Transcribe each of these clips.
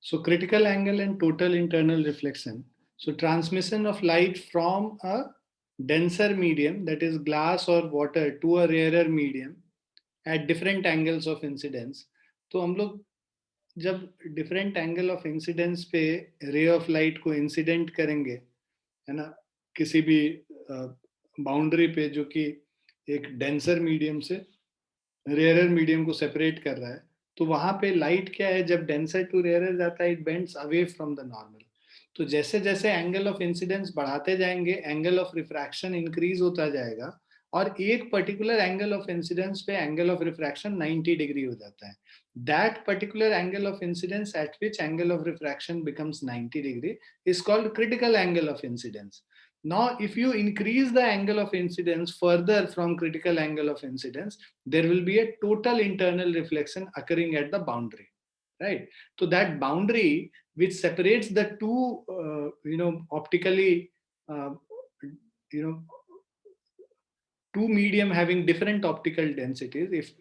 So critical angle and total internal reflection. So transmission of light from a denser medium, that is glass or water, to a rarer medium at different angles of incidence. तो हम लोग जब different angle of incidence पे ray of light को incident करेंगे, है ना, किसी भी बाउंड्री पे जो कि एक डेंसर मीडियम से रेयर मीडियम को सेपरेट कर रहा है, तो वहां पे लाइट क्या है, जब डेंसर टू रेयर जाता है, it bends away from the normal. तो जैसे जैसे एंगल ऑफ इंसिडेंस बढ़ाते जाएंगे, एंगल ऑफ रिफ्रैक्शन इंक्रीज होता जाएगा, और एक पर्टिकुलर एंगल ऑफ इंसिडेंस पे एंगल ऑफ रिफ्रैक्शन 90 डिग्री हो जाता है. That particular angle of incidence at which angle of refraction becomes 90 degree is called critical angle of incidence. Now, if you increase the angle of incidence further from critical angle of incidence, there will be a total internal reflection occurring at the boundary, right? So that boundary which separates the two, optically, uh, you know, two medium having different optical densities, if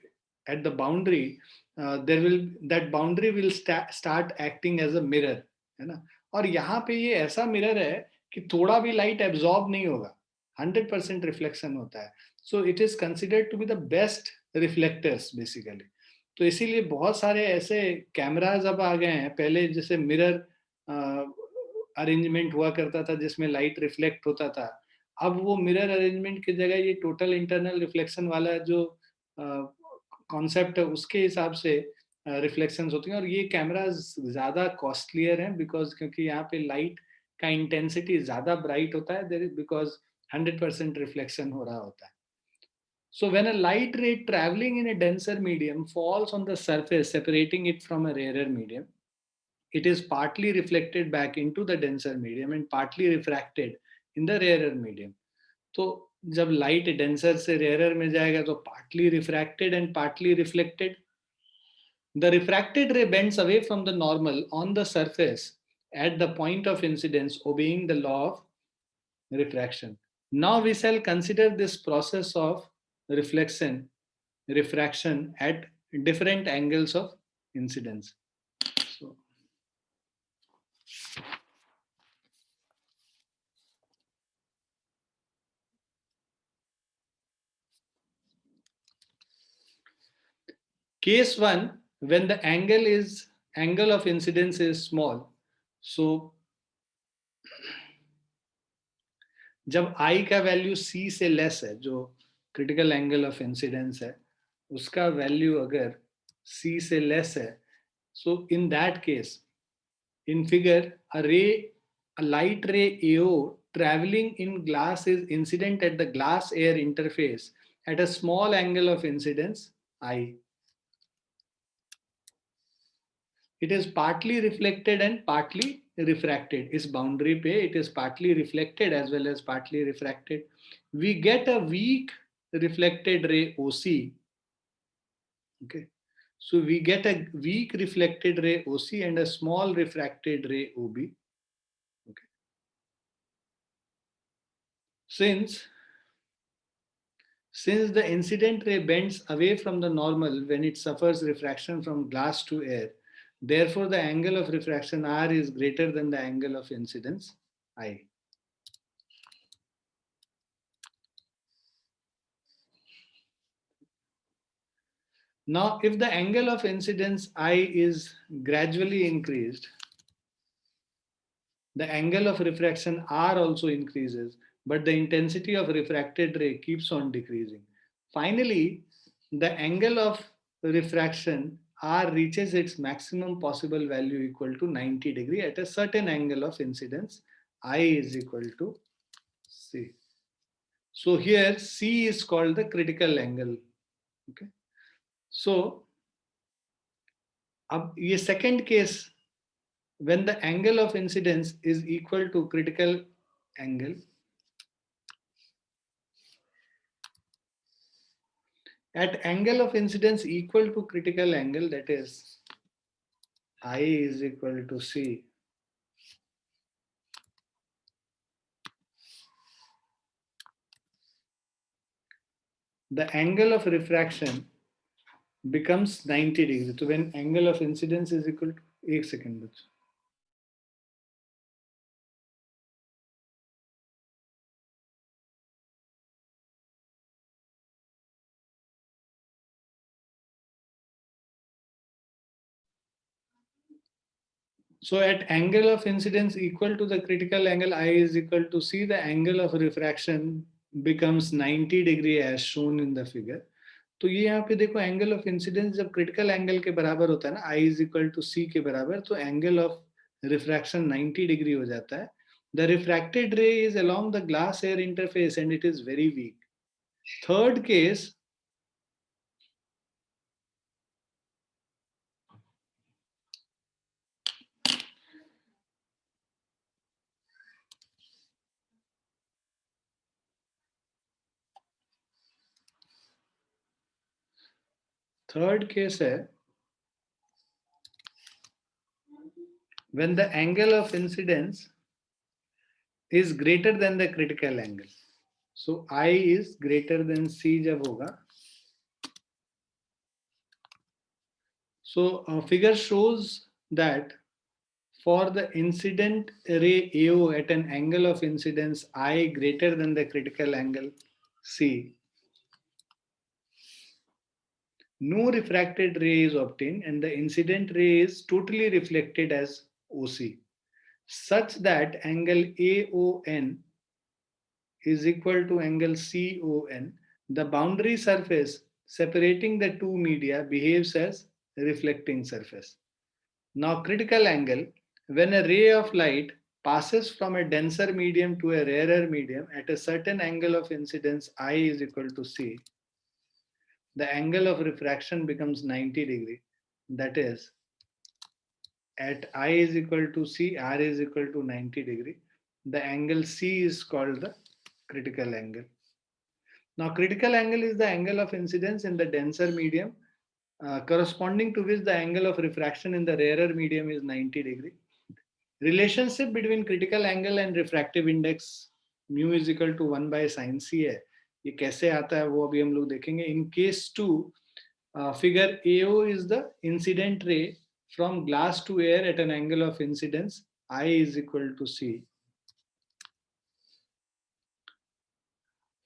at the boundary, that boundary will start acting as a mirror, है ना. और यहाँ पे ये ऐसा mirror है कि थोड़ा भी लाइट एब्जॉर्ब नहीं होगा, 100% रिफ्लेक्शन होता है. So it is considered to be the best reflectors basically. तो इसीलिए बहुत सारे ऐसे कैमराज अब आ गए हैं. पहले जैसे मिरर अरेंजमेंट हुआ करता था जिसमें लाइट रिफ्लेक्ट होता था, अब वो मिरर अरेंजमेंट की जगह ये टोटल इंटरनल रिफ्लेक्शन वाला जो कॉन्सेप्ट है उसके हिसाब से रिफ्लेक्शंस होती हैं. और ये कैमराज ज़्यादा कॉस्टलियर हैं बिकॉज, क्योंकि यहाँ पे लाइट का इंटेंसिटी ज़्यादा ब्राइट होता है, देयर इज बिकॉज 100% रिफ्लेक्शन हो रहा होता है. So when a light ray traveling in a denser medium falls on the surface separating it from a rarer medium, it is partly reflected back into the denser medium and partly refracted in the rarer medium. तो जब light denser से rare में जाएगा तो partly refracted and partly reflected. The refracted ray bends away from the normal on the surface at the point of incidence, obeying the law of refraction. Now we shall consider this process of refraction at different angles of incidence. So, case 1, when the angle of incidence is small. So जब I का value C से less है, जो critical angle of incidence है उसका value अगर C से less है, so in that case, in figure, a light ray AO traveling in glass is incident at the glass air interface at a small angle of incidence I. It is partly reflected and partly refracted. Is boundary पे it is partly reflected as well as partly refracted. We get a weak reflected ray OC. Okay, so we get a weak reflected ray OC and a small refracted ray OB. Okay, since the incident ray bends away from the normal when it suffers refraction from glass to air, therefore the angle of refraction R is greater than the angle of incidence I. Now, if the angle of incidence I is gradually increased, the angle of refraction R also increases, but the intensity of refracted ray keeps on decreasing. Finally, the angle of refraction R reaches its maximum possible value equal to 90 degree at a certain angle of incidence I is equal to C. So here C is called the critical angle. Okay. So अब ये second case, when the angle of incidence is equal to critical angle, at angle of incidence equal to critical angle, that is I is equal to C, the angle of refraction becomes 90 degrees. So when angle of incidence is equal to एक second बच्चों. So at angle of incidence equal to the critical angle I is equal to C, the angle of refraction becomes 90 degree as shown in the figure. तो ये यहाँ पे देखो angle of incidence जब critical angle के बराबर होता है ना, I इज इक्वल टू सी के बराबर, तो एंगल ऑफ रिफ्रैक्शन 90 डिग्री हो जाता है. द रिफ्रैक्टेड रे is along the glass air interface and it is very weak. Third case, है when the angle of incidence is greater than the critical angle. So I is greater than C जब होगा. So figure shows that for the incident ray AO at an angle of incidence I greater than the critical angle C, no refracted ray is obtained and the incident ray is totally reflected as OC, such that angle AON is equal to angle CON. The boundary surface separating the two media behaves as reflecting surface. Now critical angle, when a ray of light passes from a denser medium to a rarer medium at a certain angle of incidence I is equal to C, the angle of refraction becomes 90 degree. That is, at I is equal to C, R is equal to 90 degree. The angle C is called the critical angle. Now critical angle is the angle of incidence in the denser medium, corresponding to which the angle of refraction in the rarer medium is 90 degree. Relationship between critical angle and refractive index mu is equal to 1 by sin c है. ये कैसे आता है वो अभी हम लोग देखेंगे. In case 2, figure AO is the incident ray from glass to air at an angle of incidence I is equal to C,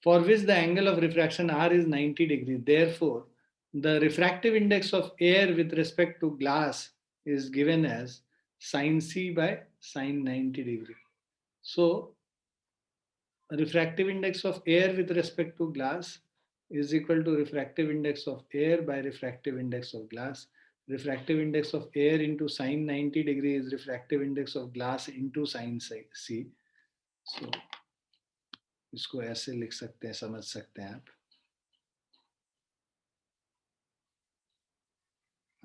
for which the angle of refraction R is 90 degree. Therefore, the refractive index of air with respect to glass is given as sin C by sin 90 degree. So, refractive index of air with respect to glass is equal to refractive index of air by refractive index of glass. Refractive index of air into sin 90 degree is refractive index of glass into sin C. So, इसको ऐसे लिख सकते हैं, समझ सकते हैं आप.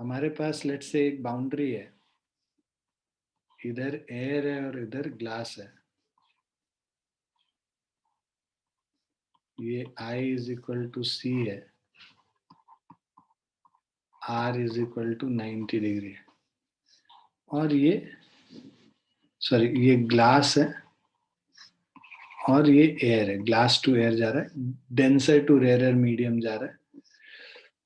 हमारे पास लेट से एक बाउंड्री है, इधर एयर है और इधर ग्लास है. ये I is equal to C है, R is equal to 90 degree है, और ये ग्लास है और ये एयर है. ग्लास टू एयर जा रहा है, डेंसर टू रेयर मीडियम जा रहा है.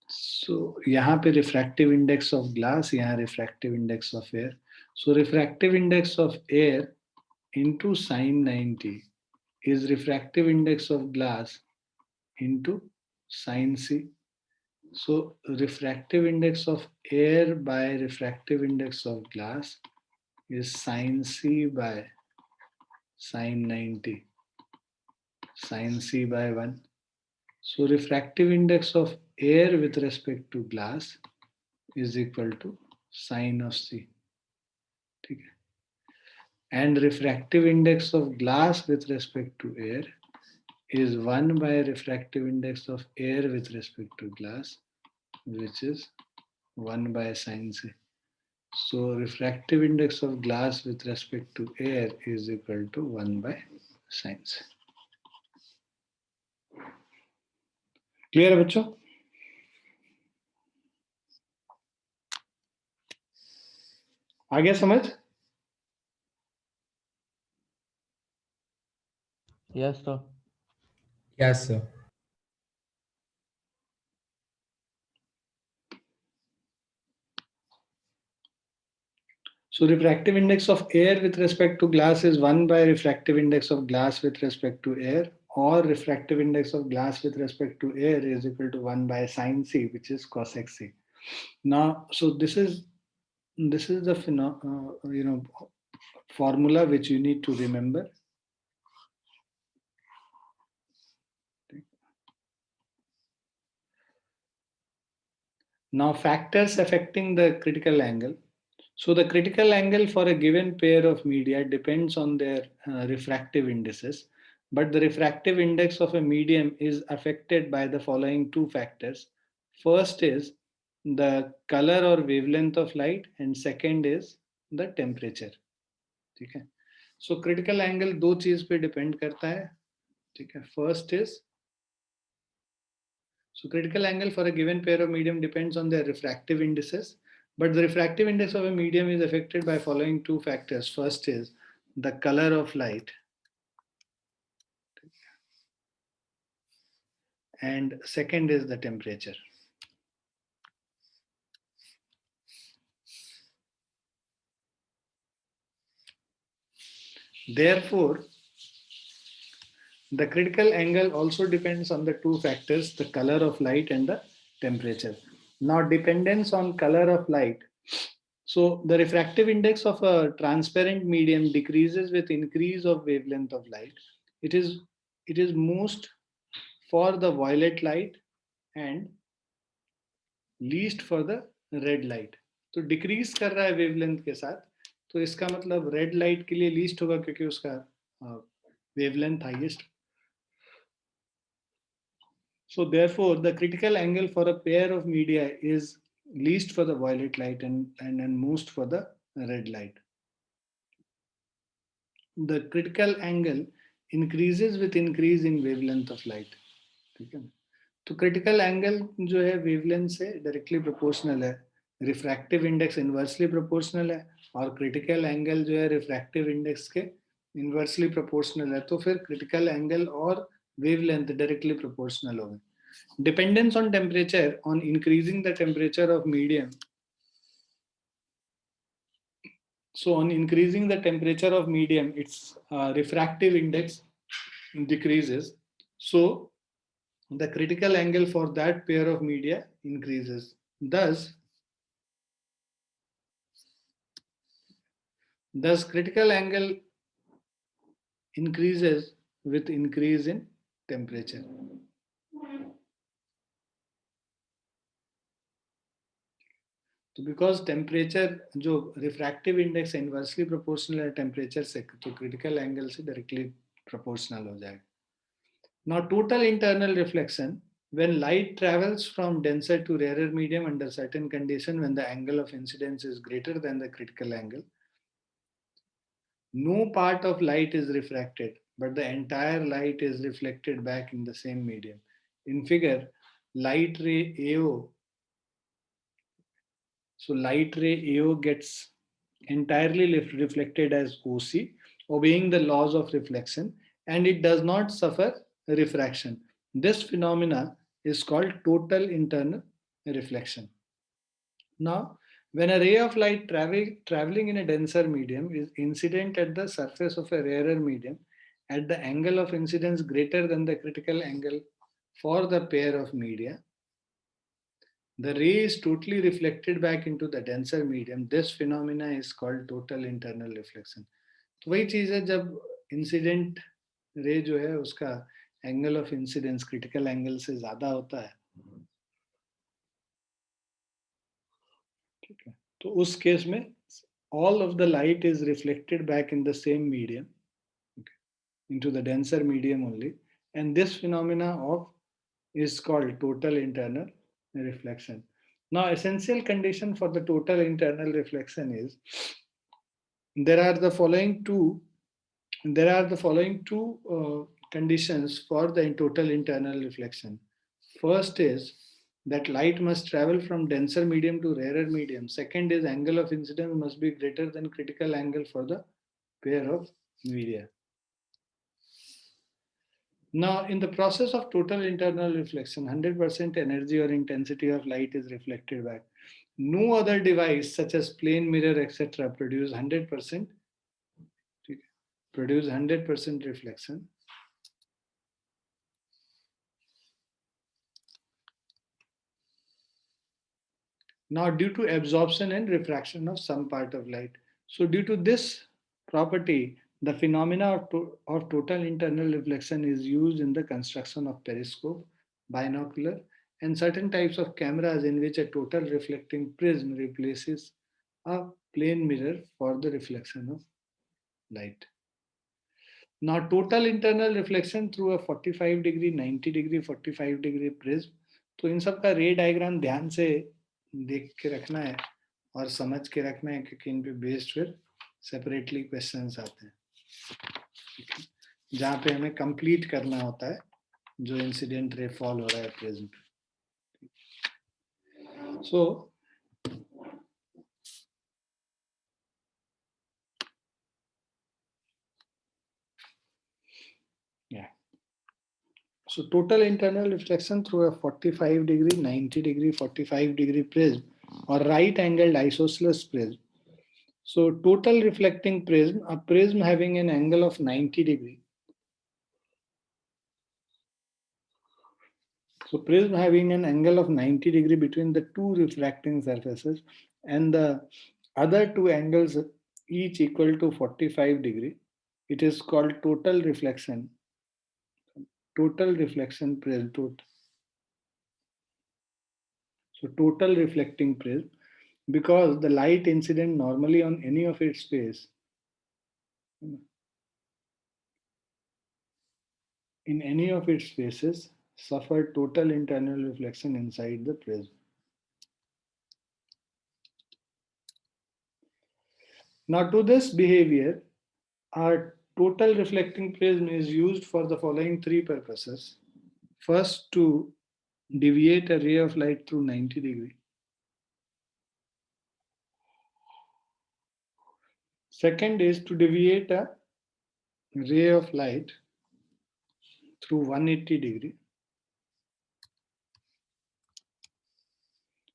सो यहाँ पे रिफ्रैक्टिव इंडेक्स ऑफ ग्लास, यहाँ refractive index of air. So refractive index of air into sine 90 is refractive index of glass into sin C. So refractive index of air by refractive index of glass is sin C by sin 90, sin C by 1. So refractive index of air with respect to glass is equal to sin of C. Okay. And refractive index of glass with respect to air is 1 by refractive index of air with respect to glass, which is 1 by sin C. So refractive index of glass with respect to air is equal to 1 by sin C. Clear है बच्चों? आ गया समझ? Yes, sir. Yes, sir. So refractive index of air with respect to glass is 1 by refractive index of glass with respect to air, or refractive index of glass with respect to air is equal to 1 by sine c, which is cos x c. Now, so this is the formula which you need to remember. Now, factors affecting the critical angle. So the critical angle for a given pair of media depends on their refractive indices, but the refractive index of a medium is affected by the following two factors. First is the color or wavelength of light, and second is the temperature. ठीक है. So critical angle दो चीज पे depend करता है. ठीक है. First is, so critical angle for a given pair of medium depends on their refractive indices, but the refractive index of a medium is affected by following two factors. First is the color of light, and second is the temperature. Therefore, the critical angle also depends on the two factors, the color of light and the temperature. Now, dependence on color of light. So the refractive index of a transparent medium decreases with increase of wavelength of light. It is most for the violet light and least for the red light. तो decrease कर रहा है wavelength के साथ, तो इसका मतलब red light के लिए लीस्ट होगा क्योंकि उसका wavelength highest. So therefore, the critical angle for a pair of media is least for the violet light and most for the red light. The critical angle increases with increase in wavelength of light. ठीक है. तो critical angle जो है wavelength से directly proportional है, refractive index inversely proportional है, और critical angle जो है रिफ्रैक्टिव इंडेक्स के इनवर्सली प्रोपोर्शनल है. तो फिर क्रिटिकल एंगल और वेवलेंथ डायरेक्टली प्रोपोर्शनल होंगे. Dependence on temperature, on increasing the temperature of medium. So on increasing the temperature of medium, its refractive index decreases. So the critical angle for that pair of media increases. Thus critical angle increases with increase in temperature. तो because temperature जो refractive index inversely proportional है temperature से, तो critical angle से directly proportional हो जाएगा. Now total internal reflection, when light travels from denser to rarer medium under certain condition, when the angle of incidence is greater than the critical angle, no part of light is refracted, but the entire light is reflected back in the same medium. In figure, light ray AO, so light ray AO gets entirely reflected as OC, obeying the laws of reflection, and it does not suffer refraction. This phenomena is called total internal reflection. Now, when a ray of light traveling in a denser medium is incident at the surface of a rarer medium at the angle of incidence greater than the critical angle for the pair of media, the ray is totally reflected back into the denser medium. This phenomena is called total internal reflection. तो वही चीज है जब incident ray जो है उसका angle of incidence critical angle से ज्यादा होता है, ठीक है, तो उस केस में all of the light is reflected back in the same medium, okay, into the denser medium only, and this phenomena of is called total internal reflection. Now, essential condition for the total internal reflection is there are the following two conditions for the total internal reflection. First is that light must travel from denser medium to rarer medium. Second is angle of incidence must be greater than critical angle for the pair of media. Now, in the process of total internal reflection, 100% energy or intensity of light is reflected back. No other device such as plane mirror etc. produce 100% reflection. Now, due to absorption and refraction of some part of light. So, due to this property, the phenomena of total internal reflection is used in the construction of periscope, binocular, and certain types of cameras in which a total reflecting prism replaces a plane mirror for the reflection of light. Now, total internal reflection through a 45 degree, 90 degree, 45 degree prism. तो इन सब का रे diagram ध्यान से देख के रखना है और समझ के रखना है क्योंकि इन पे बेस्ड फिर सेपरेटली क्वेश्चंस आते हैं जहाँ पे हमें कंप्लीट करना होता है जो इंसिडेंट रे फॉल हो रहा है प्रिज्म पे. सो yeah. So total internal reflection through a 45 degree, 90 degree, 45 degree prism or right angled isosceles prism. So total reflecting prism, a prism having an angle of 90 degree. So prism having an angle of 90 degree between the two refracting surfaces and the other two angles each equal to 45 degree. It is called total reflection. Total reflection prism. So total reflecting prism because the light incident normally on any of its face in any of its faces suffer total internal reflection inside the prism. Now to this behavior, our total reflecting prism is used for the following three purposes. First, to deviate a ray of light through 90 degree. Second is to deviate a ray of light through 180 degree.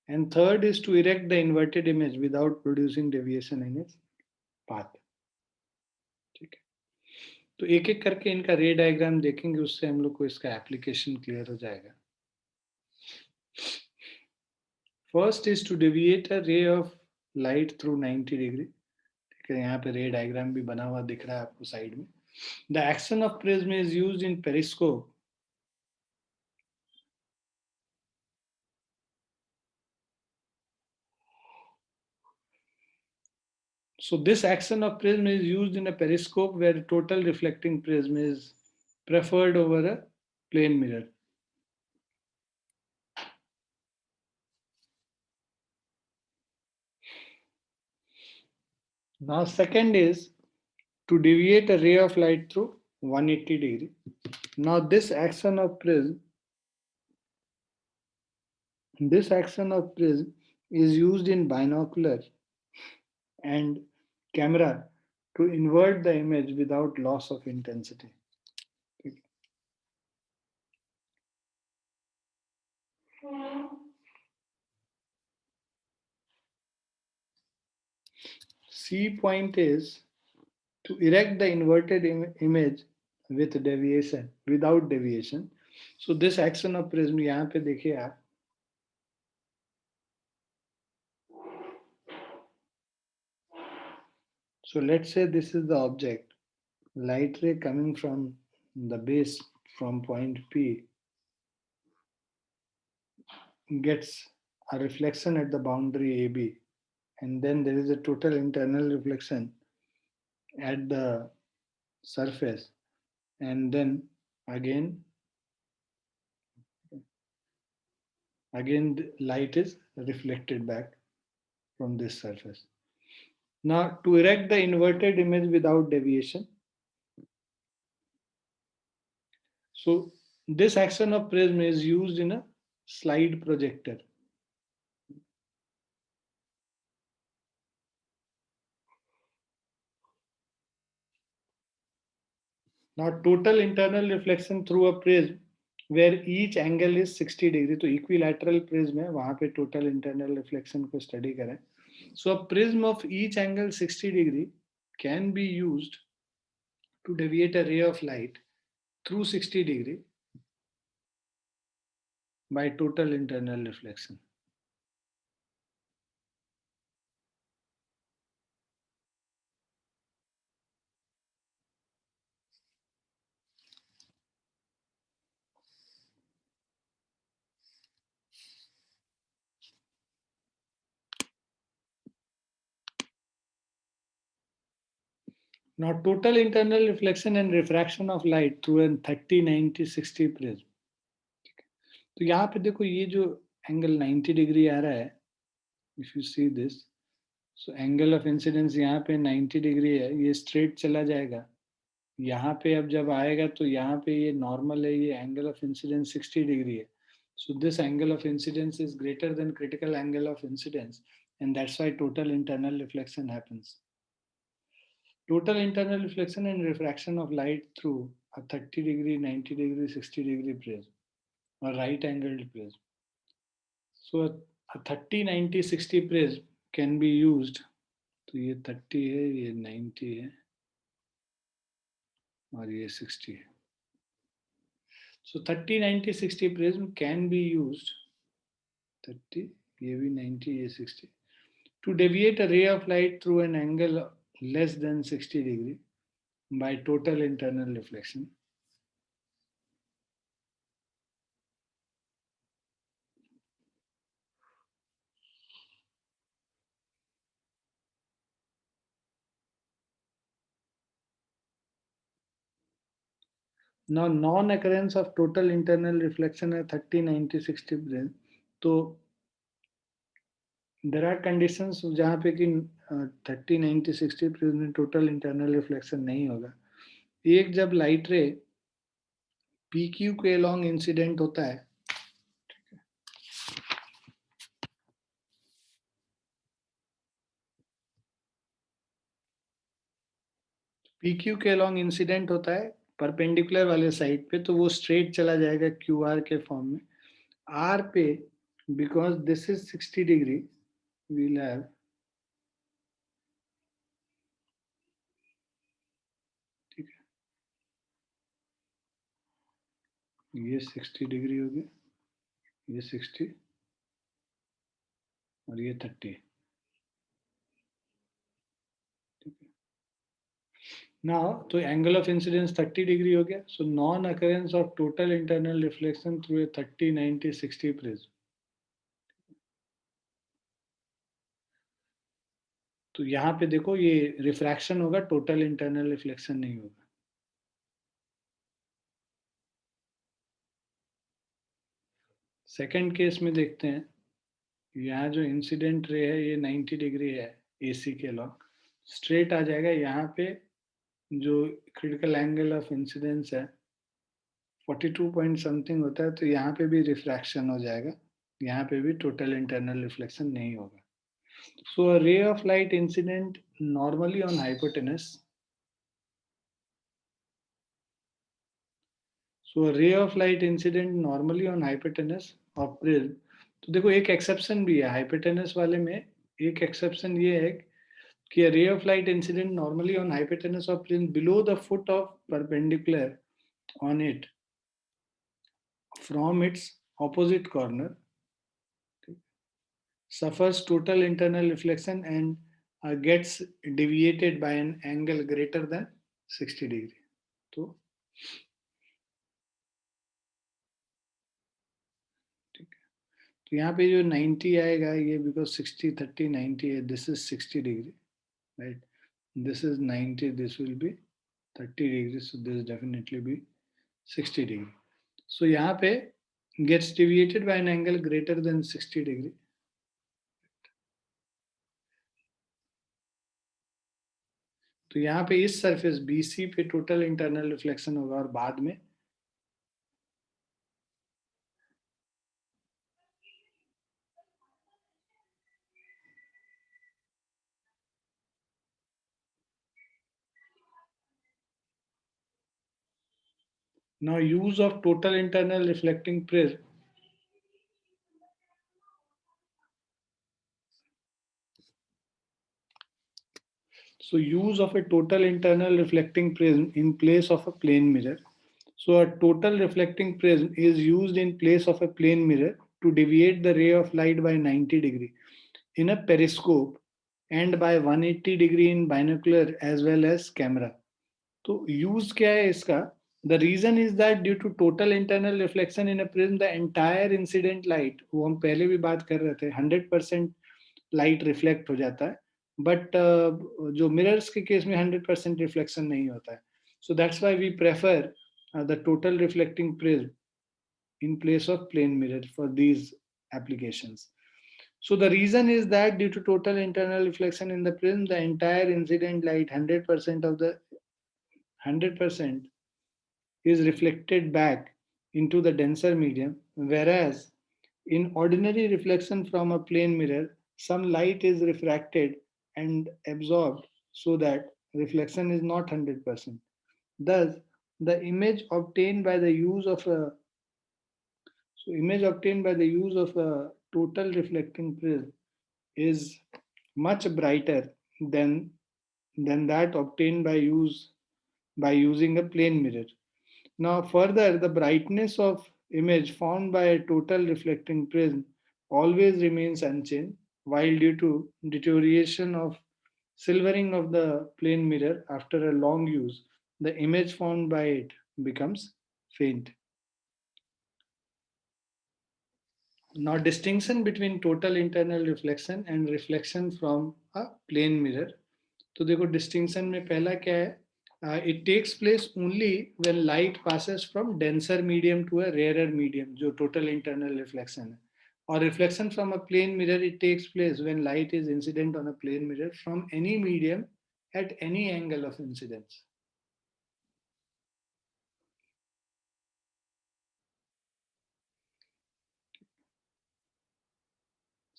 And third is to erect the inverted image without producing deviation in its path. ठीक है, तो एक एक करके इनका रे diagram देखेंगे उससे हम लोग को इसका एप्लीकेशन क्लियर हो जाएगा. First is to deviate a ray of light through 90 degree. ठीक है, यहाँ पे रे डायग्राम भी बना हुआ दिख रहा है आपको साइड में. The action of prism is used in periscope. So this action of prism is used in a periscope where total reflecting prism is preferred over a plane mirror. Now second is to deviate a ray of light through 180 degree. Now this action of prism is used in binocular and camera to invert the image without loss of intensity. C point is to erect the inverted image with deviation, without deviation. So this action of prism, यहाँ पे देखिए आप, so let's say this is the object, light ray coming from the base from point P gets a reflection at the boundary AB, and then there is a total internal reflection at the surface, and then again the light is reflected back from this surface. Now to erect the inverted image without deviation, so this action of prism is used in a slide projector. Now total internal reflection through a prism where each angle is 60 degree. तो equilateral prism है, वहां पे total internal reflection को study करें। So a prism of each angle 60 degree can be used to deviate a ray of light through 60 degree by total internal reflection. Now, total internal reflection and refraction of light through a 30, 90, 60 prism. तो यहाँ पे देखो ये जो angle 90 degree आ रहा है, if you see this, so angle of incidence यहाँ पे 90 डिग्री है, ये स्ट्रेट चला जाएगा। यहाँ पे अब जब आएगा तो यहाँ पे ये नॉर्मल है, ये एंगल ऑफ इंसिडेंस 60 डिग्री है। So this angle of incidence is greater than critical angle of incidence, and that's why total internal reflection happens. Total internal reflection and refraction of light through a 30 degree, 90 degree, 60 degree prism or right angled prism. So a 30, 90, 60 prism can be used. तो ये 30 है, ये 90 है और ये 60 है. So 30, 90, 60 prism can be used. 30, ये भी 90, ये 60, to deviate a ray of light through an angle less than 60 degree by total internal reflection. Now, non-occurrence of total internal reflection at 30, 90, 60 brain. तो there are conditions जहाँ पे कि 30, 90, 60 में total internal reflection नहीं होगा। एक जब लाइट रे पी क्यू के लॉन्ग इंसिडेंट होता है, पी क्यू के लॉन्ग इंसिडेंट होता है परपेंडिकुलर वाले साइड पे, तो वो स्ट्रेट चला जाएगा क्यू आर के फॉर्म में। आर पे because this is 60 degree we'll have ठीक है, ये 60 डिग्री हो गया, ये 60 और ये 30। ना तो एंगल ऑफ इंसिडेंस 30 डिग्री हो गया। So non occurrence of total internal reflection through a 30, 90, 60 prism. तो यहाँ पे देखो ये रिफ्रैक्शन होगा, टोटल इंटरनल रिफ्लेक्शन नहीं होगा। सेकंड केस में देखते हैं, यहाँ जो इंसिडेंट रे है ये 90 डिग्री है, एसी के लॉन्ग स्ट्रेट आ जाएगा। यहाँ पे जो क्रिटिकल एंगल ऑफ इंसिडेंस है 42 पॉइंट समथिंग होता है, तो यहाँ पे भी रिफ्रैक्शन हो जाएगा, यहाँ पे भी टोटल इंटरनल रिफ्लेक्शन नहीं होगा। So a ray of light incident normally on hypotenuse, so a ray of light incident normally on hypotenuse of prism. तो देखो एक एक्सेप्शन भी है हाइपोटेनस वाले में, एक एक्सेप्शन ये है कि a ray of light incident normally on hypotenuse of prism below the foot of perpendicular on it from its opposite corner suffers total internal reflection and gets deviated by an angle greater than 60 degree. तो ठीक है, तो यहाँ पे जो 90 आएगा ये because 60, 30, 90 है, this is 60 degree, right, this is 90, this will be 30 degrees, so this definitely be 60 degree. So यहाँ पे gets deviated by an angle greater than 60 degree. तो यहाँ पे इस सरफेस BC पे टोटल इंटरनल रिफ्लेक्शन होगा और बाद में Now, use of total internal reflecting prism. So, use of a total internal reflecting prism in place of a plane mirror. So, a total reflecting prism is used in place of a plane mirror to deviate the ray of light by 90 degree in a periscope and by 180 degree in binocular as well as camera. तो use क्या है इसका? The reason is that due to total internal reflection in a prism the entire incident light, वो हम पहले भी बात कर रहे थे, 100% लाइट रिफ्लेक्ट हो जाता है, बट जो मिरर्स के केस में 100% रिफ्लेक्शन नहीं होता है. So that's why we prefer the total reflecting prism in place of plane mirror for these applications. So the reason is that due to total internal reflection in the prism, the entire incident light 100% is reflected back into the denser medium, whereas in ordinary reflection from a plane mirror, some light is refracted and absorbed so that reflection is not 100%. Thus, the image obtained by the use of a image obtained by the use of a total reflecting prism is much brighter than that obtained by using a plane mirror. Now, further, the brightness of image formed by a total reflecting prism always remains unchanged, while due to deterioration of silvering of the plane mirror after a long use, the image formed by it becomes faint. Now, distinction between total internal reflection and reflection from a plane mirror. तो देखो distinction में पहला क्या है? It takes place only when light passes from denser medium to a rarer medium, जो total internal reflection है. और reflection from a plane mirror, it takes place when light is incident on a plane mirror from any medium at any angle of incidence.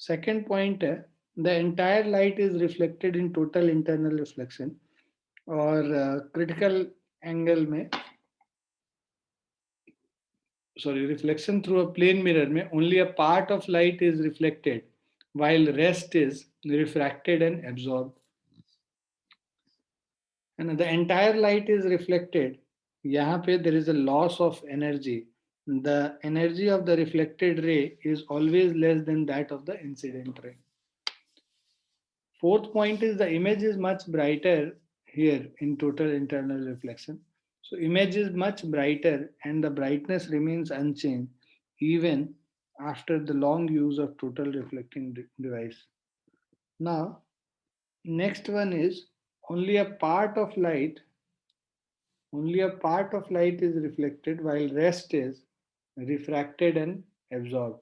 Second point है, the entire light is reflected in total internal reflection, और critical angle में, sorry, reflection through a plane mirror में only a part of light is reflected while rest is refracted and absorbed, and the entire light is reflected. यहाँ पे there is a loss of energy. The energy of the reflected ray is always less than that of the incident ray. Fourth point is the image is much brighter here in total internal reflection. So image is much brighter and the brightness remains unchanged even after the long use of total reflecting device. Now, next one is only a part of light, only a part of light is reflected while rest is refracted and absorbed.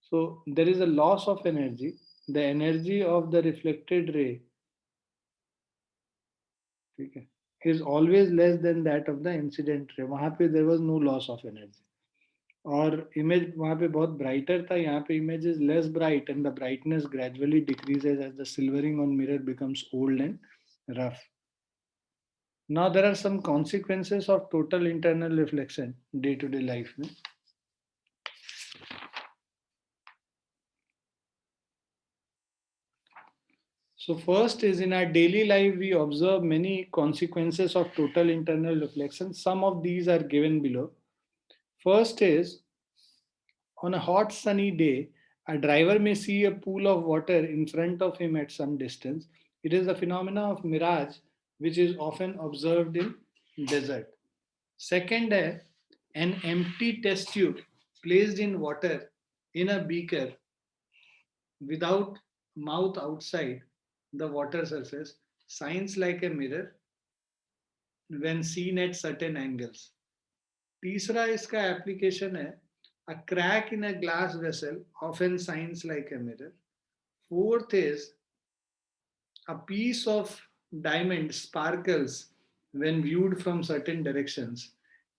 So there is a loss of energy. The energy of the reflected ray, ठीक है, is always less than that of the incident ray. वहाँ पे there was no loss of energy. और image वहाँ पे बहुत brighter था, यहाँ पे image is less bright and the brightness gradually decreases as the silvering on mirror becomes old and rough. Now there are some consequences of total internal reflection day to day life में. So first is in our daily life we observe many consequences of total internal reflection. Some of these are given below. First is, on a hot sunny day, a driver may see a pool of water in front of him at some distance. It is the phenomena of mirage which is often observed in desert. Second, an empty test tube placed in water in a beaker without mouth outside the water surface shines like a mirror when seen at certain angles. तीसरा इसका application है, a crack in a glass vessel often shines like a mirror. Fourth is, a piece of diamond sparkles when viewed from certain directions.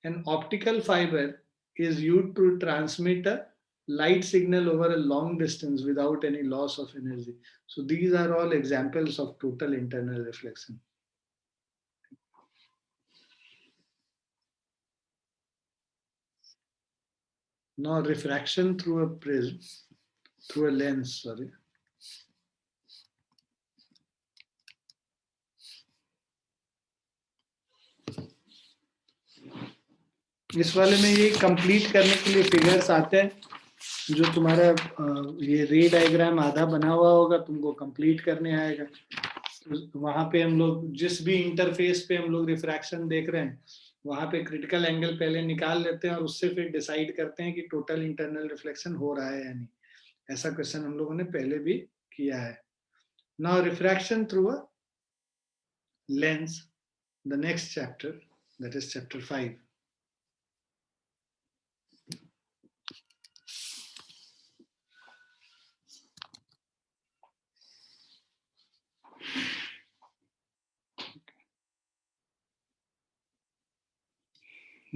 An optical fiber is used to transmit a light signal over a long distance without any loss of energy. So these are all examples of total internal reflection. Now refraction through a prism, through a lens, sorry. इस वाले में ये complete करने के लिए figures आते हैं जो तुम्हारा ये रे डायग्राम आधा बना हुआ होगा, तुमको कंप्लीट करने आएगा। तो वहां पे हम लोग जिस भी इंटरफेस पे हम लोग रिफ्रैक्शन देख रहे हैं वहां पे क्रिटिकल एंगल पहले निकाल लेते हैं और उससे फिर डिसाइड करते हैं कि टोटल इंटरनल रिफ्लेक्शन हो रहा है या नहीं। ऐसा क्वेश्चन हम लोगों ने पहले भी किया है। Now refraction through a lens, the next chapter, that is chapter 5.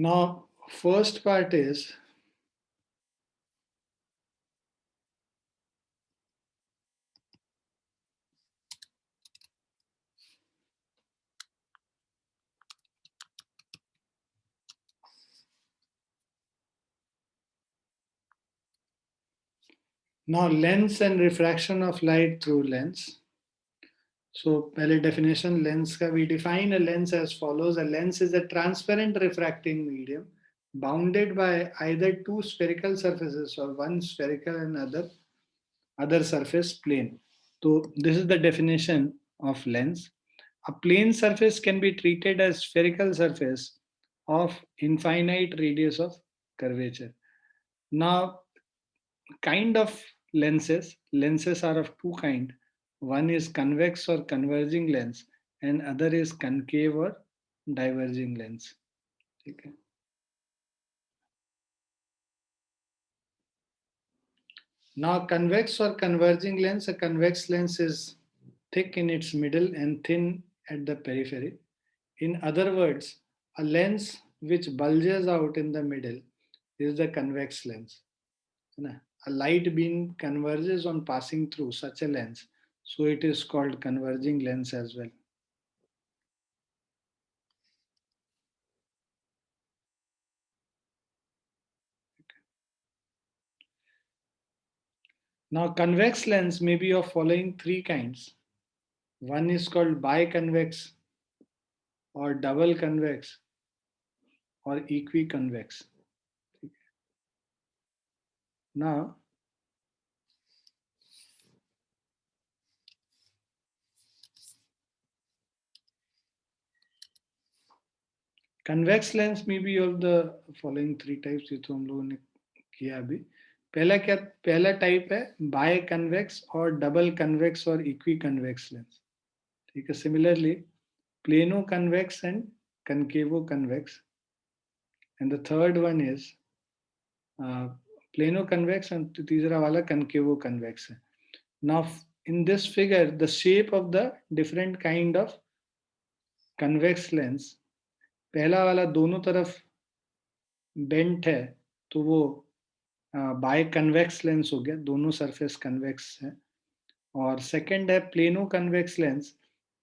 Now, first part is now lens and refraction of light through lens. So, पहले definition lens का, we define a lens as follows. A lens is a transparent refracting medium bounded by either two spherical surfaces or one spherical and other surface plane. So, this is the definition of lens. A plane surface can be treated as spherical surface of infinite radius of curvature. Now, kind of lenses are of two kind. One is convex or converging lens and other is concave or diverging lens. Okay. Now convex or converging lens, a convex lens is thick in its middle and thin at the periphery. In other words, a lens which bulges out in the middle is the convex lens. A light beam converges on passing through such a lens, so it is called converging lens as well. Now convex lens may be of following three kinds. One is called biconvex or double convex or equiconvex. Now convex lens may be of the following three types, ये तो हम लोगों ने किया अभी। पहला type है biconvex और डबल कन्वेक्स और इक्वी कन्वेक्स लेंस। ठीक है, similarly plano convex and concavo convex, and the third one is plano convex and तीसरा वाला कनकेवो कन्वेक्स है। Now in this figure the shape of the different kind of convex lens, पहला वाला दोनों तरफ bent है तो वो बाय कन्वेक्स लेंस हो गया, दोनों सरफेस कन्वेक्स है। और सेकंड है प्लेनो कन्वेक्स लेंस,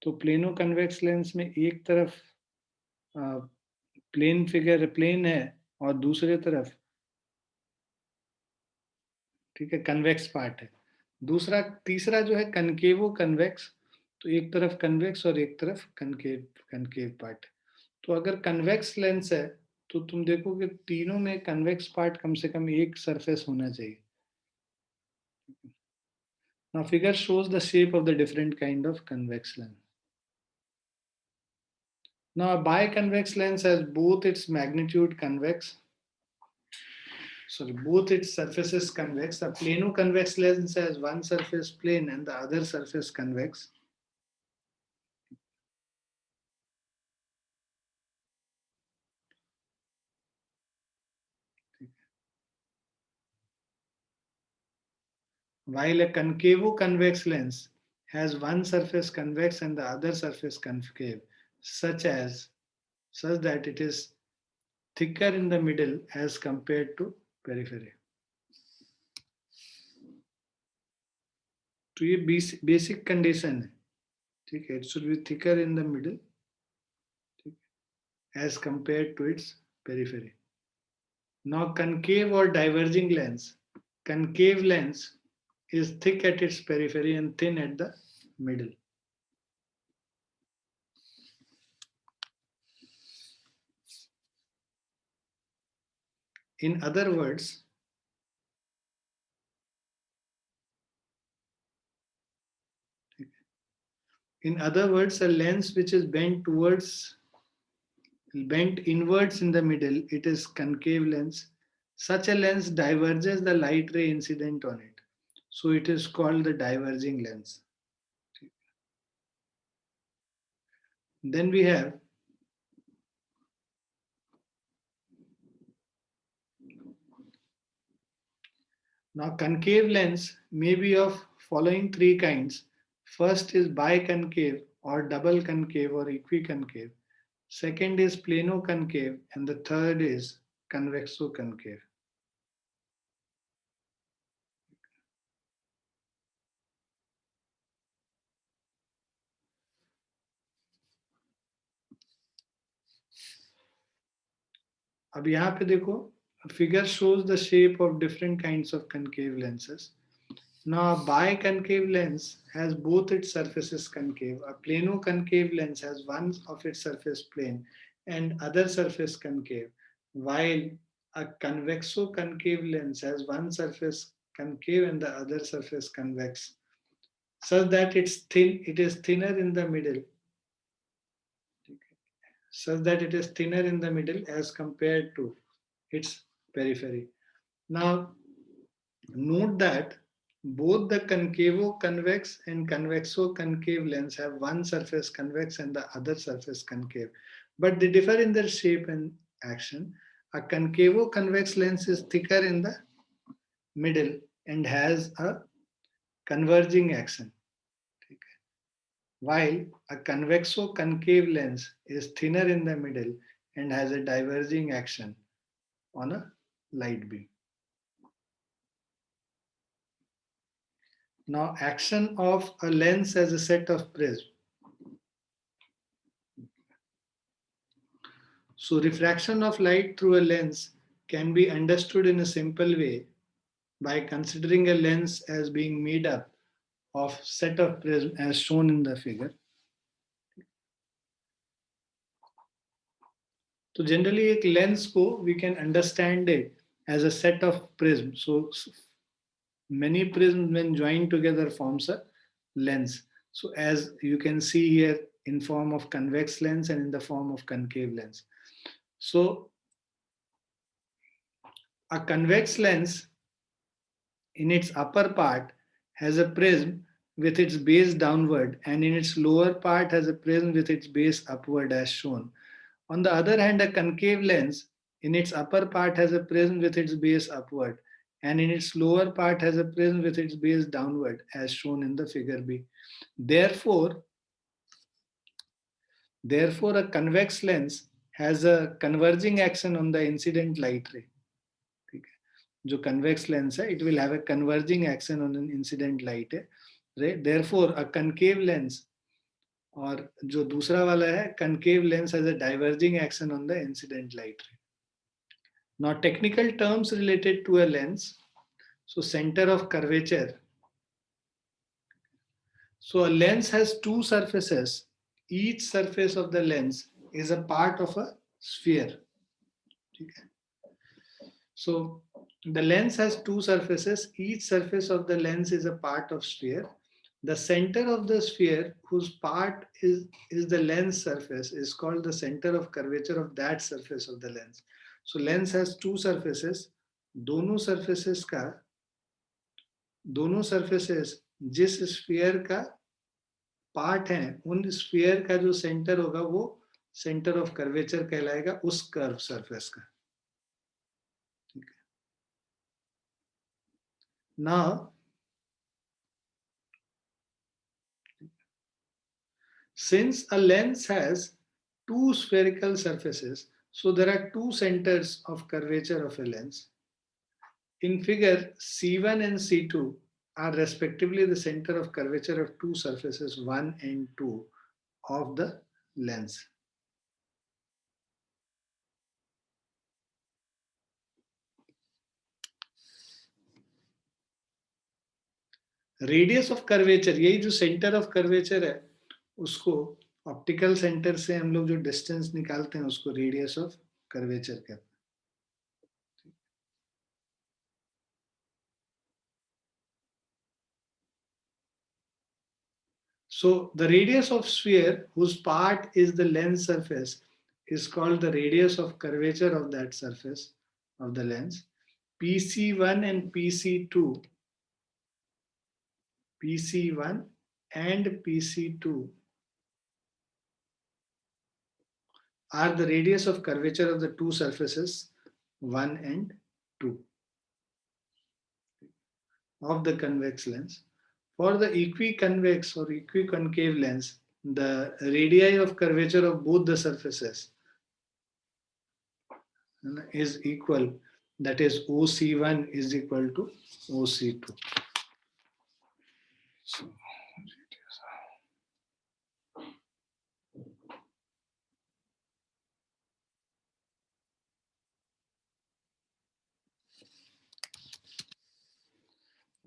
तो प्लेनो कन्वेक्स लेंस में एक तरफ प्लेन फिगर प्लेन है और दूसरे तरफ, ठीक है, कन्वेक्स पार्ट है। तीसरा जो है कनकेवो कन्वेक्स, तो एक तरफ कन्वेक्स और एक तरफ कनकेव कनकेव पार्ट। तो अगर कन्वेक्स लेंस है तो तुम देखोगे तीनों में कन्वेक्स पार्ट कम से कम एक सरफेस होना चाहिए। Now figure shows the shape of the different kind of convex lens. Now a biconvex lens has both its surfaces convex. A plano-convex lens has one surface plane and the other surface convex. While a concavo-convex lens has one surface convex and the other surface concave, such that it is thicker in the middle as compared to periphery. तो ये basic condition है, ठीक है, it should be thicker in the middle as compared to its periphery. Now concave or diverging lens. Concave lens is thick at its periphery and thin at the middle. In other words, a lens which is bent inwards in the middle, it is concave lens. Such a lens diverges the light ray incident on it. So it is called the diverging lens. Then we have now concave lens may be of following three kinds. First is biconcave or double concave or equiconcave. Second is plano-concave and the third is convexo-concave. अब यहाँ पे देखो, figure shows the shape of different kinds of concave lenses. Now, a biconcave lens has both its surfaces concave. A plano-concave lens has one of its surface plane and other surface concave, while a convexo-concave lens has one surface concave and the other surface convex, such that it is thinner in the middle, as compared to its periphery. Now, note that both the concavo-convex and convexo-concave lens have one surface convex and the other surface concave, but they differ in their shape and action. A concavo-convex lens is thicker in the middle and has a converging action, while a convexo-concave lens is thinner in the middle and has a diverging action on a light beam. Now, action of a lens as a set of prisms. So, refraction of light through a lens can be understood in a simple way by considering a lens as being made up of set of prisms as shown in the figure. So generally एक lens को we can understand it as a set of prisms. So many prisms when joined together forms a lens. So as you can see here in form of convex lens and in the form of concave lens. So a convex lens in its upper part has a prism with its base downward and in its lower part has a prism with its base upward as shown. On the other hand, a concave lens in its upper part has a prism with its base upward and in its lower part has a prism with its base downward as shown in the figure B. Therefore, a convex lens has a converging action on the incident light ray. जो convex lens है, it will have a converging action on an incident light ray. Therefore, a concave lens और जो दूसरा वाला है concave lens has a diverging action on the incident light ray. Now, technical terms related to a lens. So, center of curvature. So, a lens has two surfaces. Each surface of the lens is a part of a sphere. So, the lens has two surfaces. Each surface of the lens is a part of sphere. The center of the sphere, whose part is the lens surface, is called the center of curvature of that surface of the lens. So, lens has two surfaces. दोनों surfaces जिस sphere का part है उन sphere का जो centre होगा वो centre of curvature कहलाएगा उस कर्व सरफेस का. Now, since a lens has two spherical surfaces, so there are two centers of curvature of a lens. In figure, C1 and C2 are respectively the center of curvature of two surfaces 1 and 2 of the lens. Radius of curvature, यही जो centre of curvature है उसको optical centre से हम लोग जो distance निकालते हैं उसको रेडियस ऑफ कर्वेचर कहते हैं. So the radius of sphere whose part is the lens surface is called the radius of curvature of that surface of the lens. PC1 and PC2, PC1 and PC2 are the radius of curvature of the two surfaces 1 and 2 of the convex lens. For the equiconvex or equiconcave lens, the radii of curvature of both the surfaces is equal, that is OC1 is equal to OC2. So,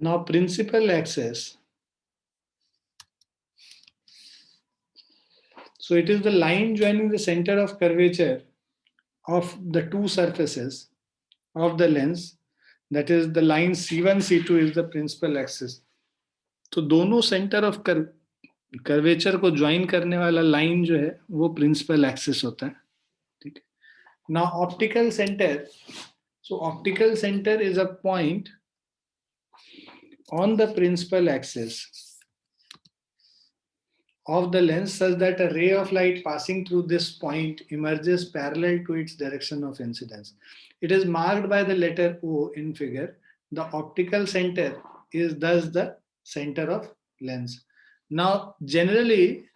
now principal axis. So it is the line joining the center of curvature of the two surfaces of the lens, that is the line C1 C2 is the principal axis. तो दोनों centre of curvature को join करने वाला line जो है वो principal axis होता है. ठीक है. Now optical centre, so optical centre is a point on the principal axis of the lens such that a ray of light passing through this point emerges parallel to its direction of incidence. It is marked by the letter O in figure. The optical center is thus the center of lens. Now, generally,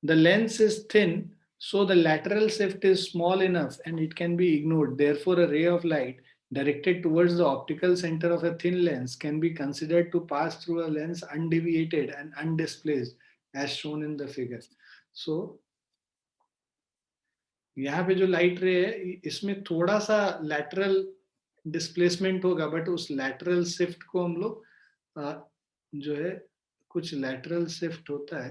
the lens is thin, so the lateral shift is small enough and it can be ignored. Therefore, a ray of light directed towards the optical center of a thin lens can be considered to pass through a lens undeviated and undisplaced as shown in the figure. So, यहाँ पे जो light रे है इसमें थोड़ा सा lateral displacement होगा, but उस लैटरल शिफ्ट को हम लोग जो है कुछ लैटरल शिफ्ट होता है,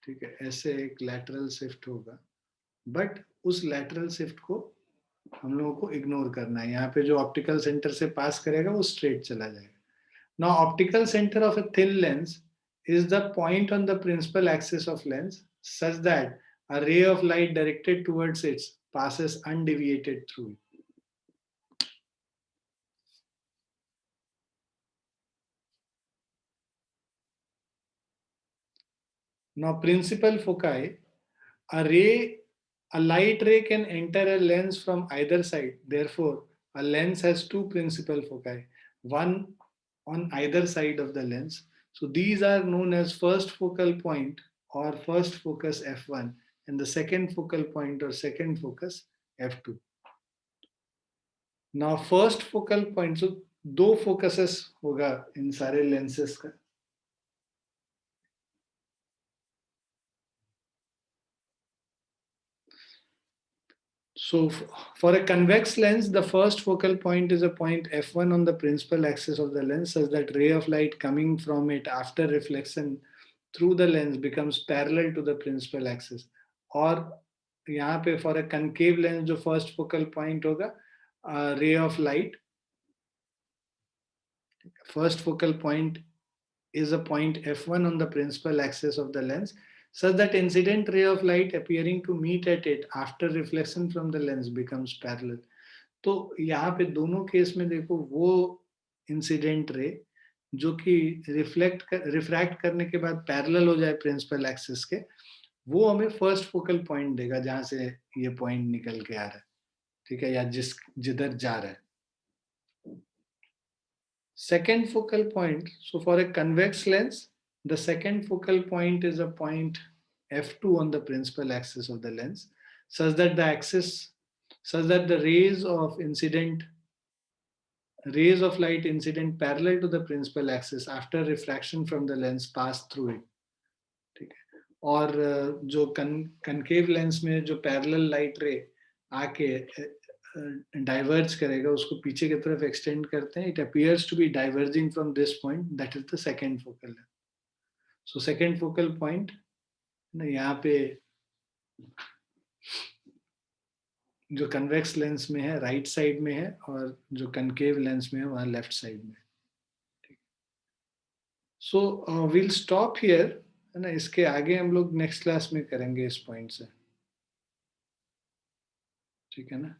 ठीक है, ऐसे एक लैटरल शिफ्ट होगा, बट उस लैटरल शिफ्ट को हम लोगों को इग्नोर करना है. यहाँ पे जो ऑप्टिकल सेंटर से पास करेगा वो स्ट्रेट चला जाएगा. Now optical centre of a thin lens is the point on the principal axis of lens such that a ray of light directed towards it passes undeviated through it. Now principal foci, a light ray can enter a lens from either side. Therefore, a lens has two principal foci, one on either side of the lens. So these are known as first focal point or first focus f1 and the second focal point or second focus f2. Now first focal point, so दो focuses होगा इन सारे lenses का. So for a convex lens, the first focal point is a point f1 on the principal axis of the lens such that ray of light coming from it after reflection through the lens becomes parallel to the principal axis. और यहाँ पे for a concave lens जो first focal point होगा, ray of light, first focal point is a point f1 on the principal axis of the lens such that incident ray of light appearing to meet at it after reflection from the lens becomes parallel. तो यहाँ पे दोनों case में देखो वो incident ray जो कि refract करने के बाद पैरेलल हो जाए प्रिंसिपल एक्सिस के, वो हमें फर्स्ट फोकल पॉइंट देगा जहां से ये पॉइंट निकल के आ रहा है, ठीक है, या जिधर जा रहा है. Second focal point, so for a convex lens, the second focal point is a point f2 on the principal axis of the lens, such that the rays of light incident parallel to the principal axis after refraction from the lens pass through it. ठीक है. और जो concave lens में जो parallel light रे आके diverge करेगा, उसको पीछे की तरफ एक्सटेंड करते हैं, it appears to be diverging from this point, that is the second focal length. So second focal point ना यहाँ पे जो कन्वेक्स लेंस में है राइट साइड में है, और जो कनकेव लेंस में है वहाँ लेफ्ट साइड में. सो विल स्टॉप हियर, है ना. इसके आगे हम लोग नेक्स्ट क्लास में करेंगे इस पॉइंट से. ठीक है ना.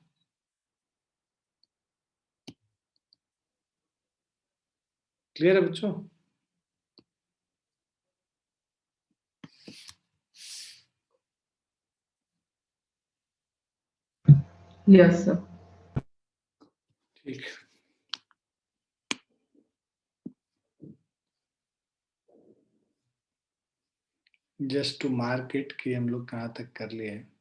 क्लियर है बच्चों? Yes, sir. ठीक. जस्ट टू मार्क इट कि हम लोग कहाँ तक कर लिए हैं.